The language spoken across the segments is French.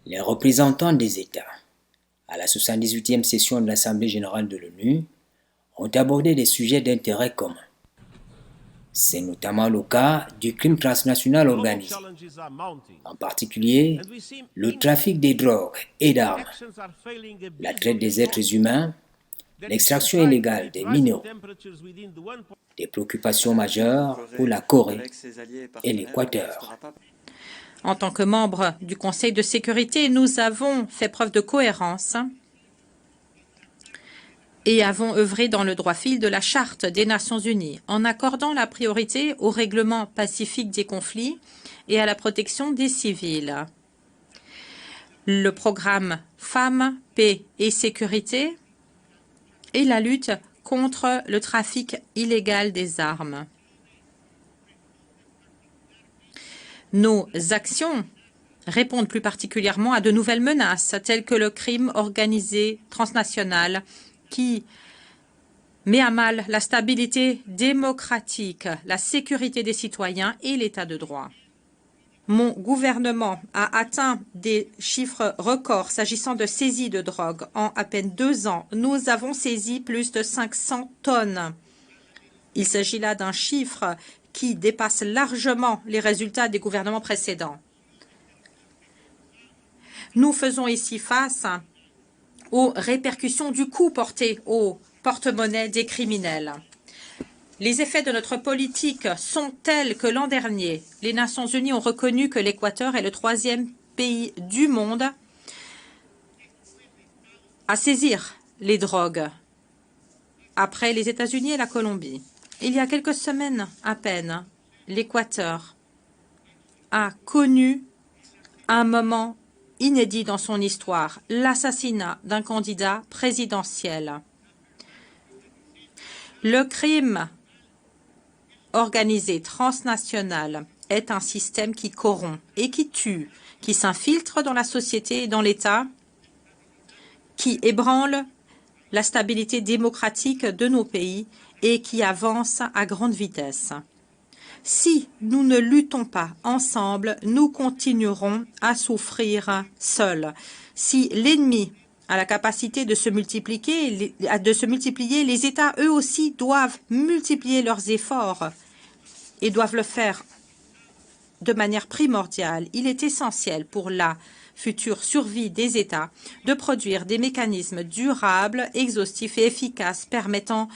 Les représentants des États, à la 78e session de l'Assemblée générale de l'ONU, ont abordé des sujets d'intérêt commun. C'est notamment le cas du crime transnational organisé, en particulier le trafic des drogues et d'armes, la traite des êtres humains, l'extraction illégale des minéraux, des préoccupations majeures pour la Corée et l'Équateur. En tant que membre du Conseil de sécurité, nous avons fait preuve de cohérence et avons œuvré dans le droit fil de la Charte des Nations unies, en accordant la priorité au règlement pacifique des conflits et à la protection des civils. Le programme Femmes, Paix et Sécurité et la lutte contre le trafic illégal des armes. Nos actions répondent plus particulièrement à de nouvelles menaces, telles que le crime organisé transnational qui met à mal la stabilité démocratique, la sécurité des citoyens et l'état de droit. Mon gouvernement a atteint des chiffres records s'agissant de saisie de drogue. En à peine 2 ans, nous avons saisi plus de 500 tonnes. Il s'agit là d'un chiffre qui dépasse largement les résultats des gouvernements précédents. Nous faisons ici face aux répercussions du coup porté au porte-monnaie des criminels. Les effets de notre politique sont tels que l'an dernier, les Nations unies ont reconnu que l'Équateur est le 3e pays du monde à saisir les drogues, après les États-Unis et la Colombie. Il y a quelques semaines à peine, l'Équateur a connu un moment inédit dans son histoire, l'assassinat d'un candidat présidentiel. Le crime organisé transnational est un système qui corrompt et qui tue, qui s'infiltre dans la société et dans l'État, qui ébranle la stabilité démocratique de nos pays et qui avance à grande vitesse. Si nous ne luttons pas ensemble, nous continuerons à souffrir seuls. Si l'ennemi a la capacité de se multiplier, les États, eux aussi, doivent multiplier leurs efforts et doivent le faire de manière primordiale. Il est essentiel pour la future survie des États de produire des mécanismes durables, exhaustifs et efficaces permettant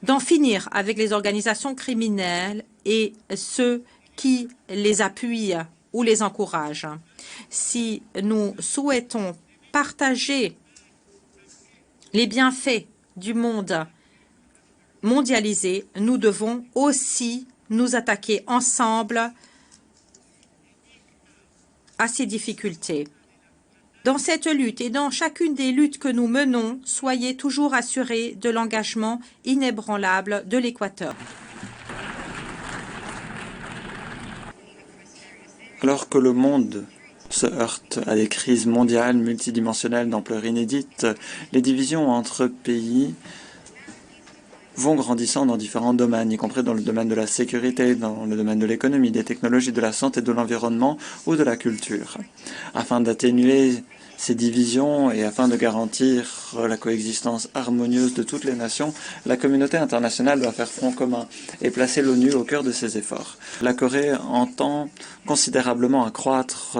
d'en finir avec les organisations criminelles et ceux qui les appuient ou les encouragent. Si nous souhaitons partager les bienfaits du monde mondialisé, nous devons aussi nous attaquer ensemble à ces difficultés. Dans cette lutte et dans chacune des luttes que nous menons, soyez toujours assurés de l'engagement inébranlable de l'Équateur. Alors que le monde se heurte à des crises mondiales multidimensionnelles d'ampleur inédite, les divisions entre pays vont grandissant dans différents domaines, y compris dans le domaine de la sécurité, dans le domaine de l'économie, des technologies, de la santé, de l'environnement ou de la culture. Afin d'atténuer ces divisions et afin de garantir la coexistence harmonieuse de toutes les nations, la communauté internationale doit faire front commun et placer l'ONU au cœur de ses efforts. La Corée entend considérablement accroître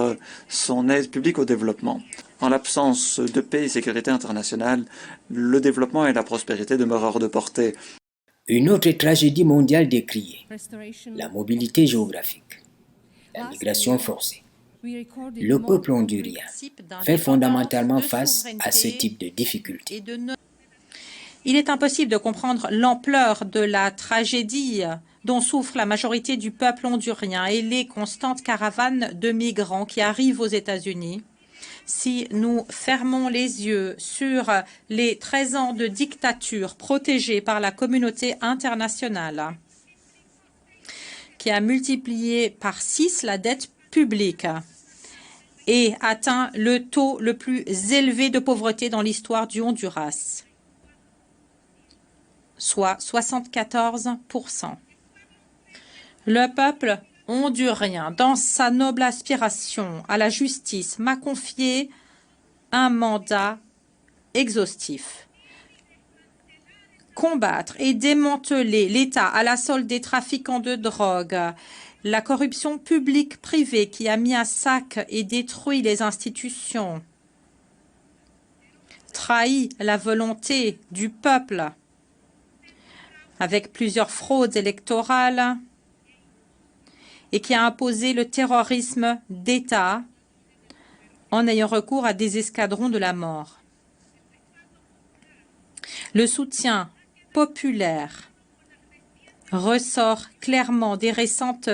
son aide publique au développement. En l'absence de paix et sécurité internationale, le développement et la prospérité demeurent hors de portée. Une autre tragédie mondiale décriée, la mobilité géographique, la migration forcée. Le peuple hondurien fait fondamentalement face à ce type de difficultés. Il est impossible de comprendre l'ampleur de la tragédie dont souffre la majorité du peuple hondurien et les constantes caravanes de migrants qui arrivent aux États-Unis si nous fermons les yeux sur les 13 ans de dictature protégée par la communauté internationale, qui a multiplié par 6 la dette publique et atteint le taux le plus élevé de pauvreté dans l'histoire du Honduras, soit 74%. Le peuple hondurien, dans sa noble aspiration à la justice, m'a confié un mandat exhaustif. Combattre et démanteler l'État à la solde des trafiquants de drogue, la corruption publique-privée qui a mis à sac et détruit les institutions, trahi la volonté du peuple avec plusieurs fraudes électorales et qui a imposé le terrorisme d'État en ayant recours à des escadrons de la mort. Le soutien populaire ressort clairement des récentes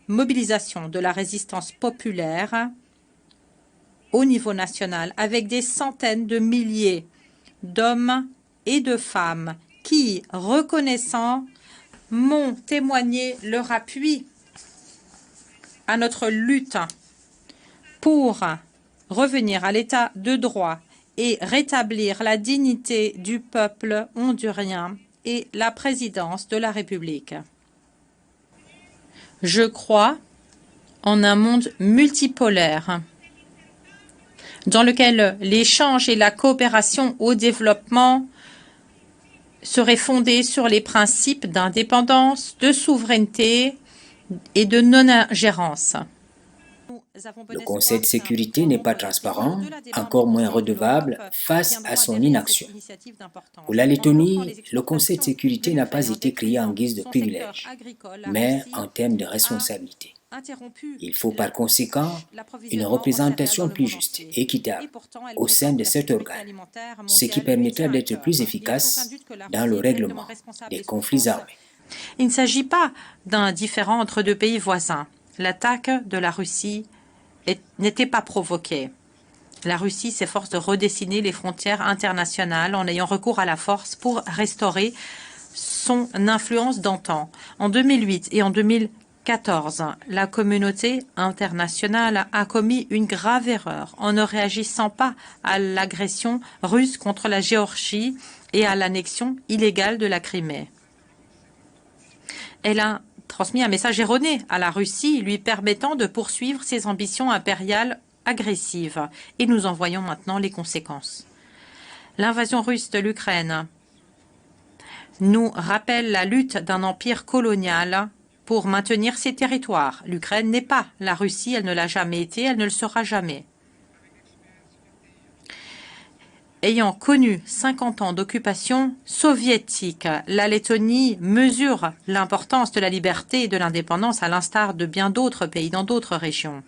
mobilisations de la résistance populaire au niveau national, avec des centaines de milliers d'hommes et de femmes qui, reconnaissant, m'ont témoigné leur appui à notre lutte pour revenir à l'état de droit et rétablir la dignité du peuple hondurien et la présidence de la République. Je crois en un monde multipolaire dans lequel l'échange et la coopération au développement seraient fondés sur les principes d'indépendance, de souveraineté et de non-ingérence. Le Conseil de sécurité n'est pas transparent, encore moins redevable face à son inaction. Pour la Lettonie, le Conseil de sécurité n'a pas été créé en guise de privilège, mais en termes de responsabilité. Il faut par conséquent une représentation plus juste et équitable au sein de cet organe, ce qui permettra d'être plus efficace dans le règlement des conflits armés. Il ne s'agit pas d'un différend entre deux pays voisins. L'attaque de la Russie n'était pas provoquée. La Russie s'efforce de redessiner les frontières internationales en ayant recours à la force pour restaurer son influence d'antan. En 2008 et en 2014, la communauté internationale a commis une grave erreur en ne réagissant pas à l'agression russe contre la Géorgie et à l'annexion illégale de la Crimée. Elle a transmis un message erroné à la Russie, lui permettant de poursuivre ses ambitions impériales agressives. Et nous en voyons maintenant les conséquences. L'invasion russe de l'Ukraine nous rappelle la lutte d'un empire colonial pour maintenir ses territoires. L'Ukraine n'est pas la Russie, elle ne l'a jamais été, elle ne le sera jamais. Ayant connu 50 ans d'occupation soviétique, la Lettonie mesure l'importance de la liberté et de l'indépendance à l'instar de bien d'autres pays dans d'autres régions.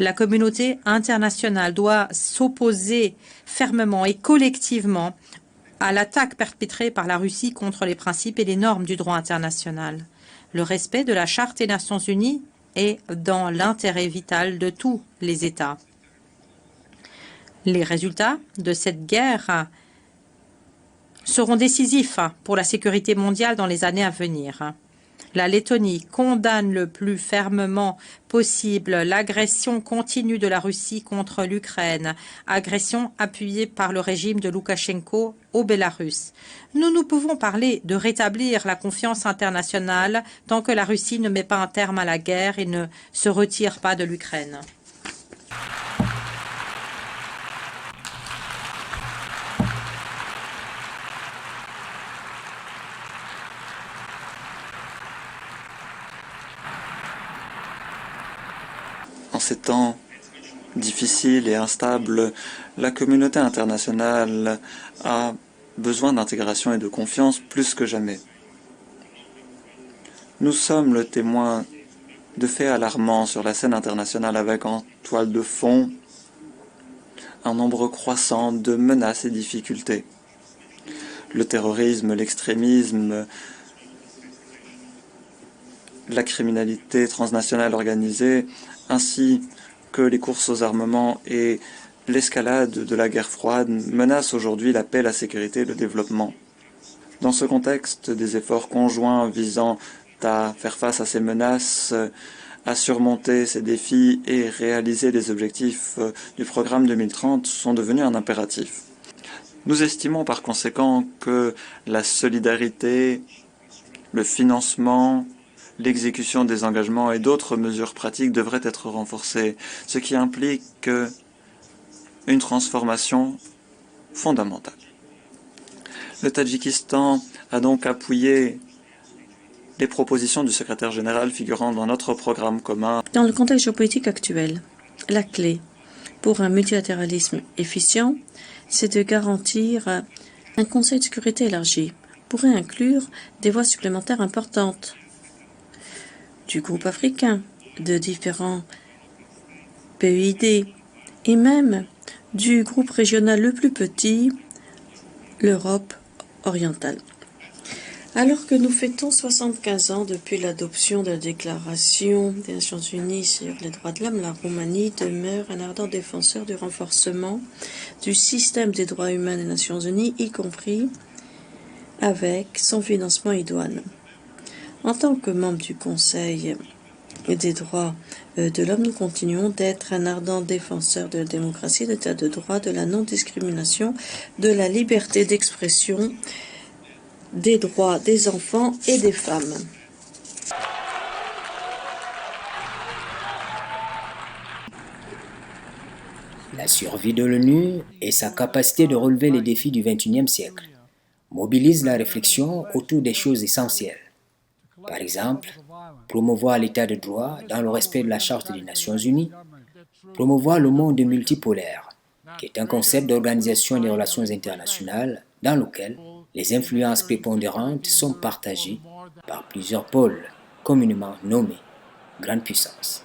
La communauté internationale doit s'opposer fermement et collectivement à l'attaque perpétrée par la Russie contre les principes et les normes du droit international. Le respect de la Charte des Nations Unies est dans l'intérêt vital de tous les États. Les résultats de cette guerre seront décisifs pour la sécurité mondiale dans les années à venir. La Lettonie condamne le plus fermement possible l'agression continue de la Russie contre l'Ukraine, agression appuyée par le régime de Loukachenko au Bélarus. Nous pouvons parler de rétablir la confiance internationale tant que la Russie ne met pas un terme à la guerre et ne se retire pas de l'Ukraine. En ces temps difficiles et instables, la communauté internationale a besoin d'intégration et de confiance plus que jamais. Nous sommes le témoin de faits alarmants sur la scène internationale avec en toile de fond un nombre croissant de menaces et difficultés. Le terrorisme, l'extrémisme, la criminalité transnationale organisée, ainsi que les courses aux armements et l'escalade de la guerre froide menacent aujourd'hui la paix, la sécurité et le développement. Dans ce contexte, des efforts conjoints visant à faire face à ces menaces, à surmonter ces défis et réaliser les objectifs du programme 2030 sont devenus un impératif. Nous estimons par conséquent que la solidarité, le financement, l'exécution des engagements et d'autres mesures pratiques devraient être renforcées, ce qui implique une transformation fondamentale. Le Tadjikistan a donc appuyé les propositions du secrétaire général figurant dans notre programme commun. Dans le contexte géopolitique actuel, la clé pour un multilatéralisme efficient, c'est de garantir un Conseil de sécurité élargi, pourrait inclure des voix supplémentaires importantes du groupe africain, de différents PEID et même du groupe régional le plus petit, l'Europe orientale. Alors que nous fêtons 75 ans depuis l'adoption de la Déclaration des Nations Unies sur les droits de l'homme, la Roumanie demeure un ardent défenseur du renforcement du système des droits humains des Nations Unies, y compris avec son financement idoine. En tant que membre du Conseil des droits de l'homme, nous continuons d'être un ardent défenseur de la démocratie, de l'état de droit, de la non-discrimination, de la liberté d'expression, des droits des enfants et des femmes. La survie de l'ONU et sa capacité de relever les défis du XXIe siècle mobilisent la réflexion autour des choses essentielles. Par exemple, promouvoir l'état de droit dans le respect de la Charte des Nations Unies, promouvoir le monde multipolaire, qui est un concept d'organisation des relations internationales dans lequel les influences prépondérantes sont partagées par plusieurs pôles communément nommés grandes puissances.